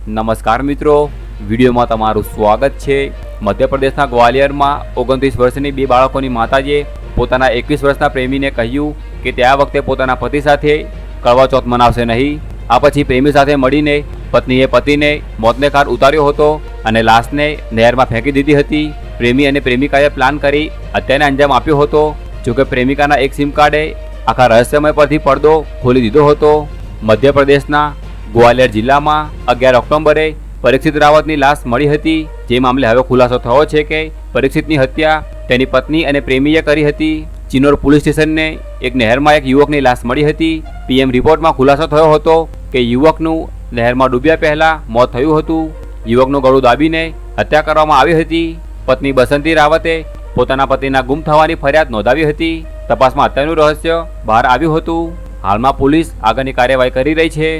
નમસ્કાર મિત્રો, વિડીયોમાં તમારું સ્વાગત છે। મધ્યપ્રદેશના ગ્વાલિયરમાં 29 વર્ષની બે બાળકોની માતાજીએ પોતાના 21 વર્ષના પ્રેમીને કહ્યું કે તે આ વખતે પોતાના પતિ સાથે કડવા ચોથ મનાવશે નહીં। આ પછી પ્રેમી સાથે મળીને પત્નીએ પતિને મોતને ઘાટ ઉતાર્યો હતો અને લાશને નહેરમાં ફેંકી દીધી હતી। પ્રેમી અને પ્રેમિકાએ પ્લાન કરી હત્યાને અંજામ આપ્યો હતો। જોકે પ્રેમિકાના એક સિમ કાર્ડે આખા રહસ્યમય પરથી પડદો ખોલી દીધો હતો। મધ્યપ્રદેશના ગ્વાલિયર જિલ્લામાં 11 ઓક્ટોબરે પરીક્ષિત રાવતની લાશ મળી હતી। જે મામલે હવે ખુલાસો થયો છે કે પરીક્ષિતની હત્યા તેની પત્ની અને પ્રેમીએ કરી હતી। ચિનોર પોલીસ સ્ટેશનને એક નહેરમાં એક યુવકની લાશ મળી હતી। પીએમ રિપોર્ટમાં ખુલાસો થયો હતો કે યુવકનું નહેરમાં ડૂબ્યા પહેલા મોત થયું હતું। યુવકનું ગળું દાબીને હત્યા કરવામાં આવી હતી। પત્ની બસંતી રાવતે પોતાના પતિના ગુમ થવાની ફરિયાદ નોંધાવી હતી। તપાસમાં હત્યાનું રહસ્ય બહાર આવ્યું હતું। હાલમાં પોલીસ આગળની કાર્યવાહી કરી રહી છે।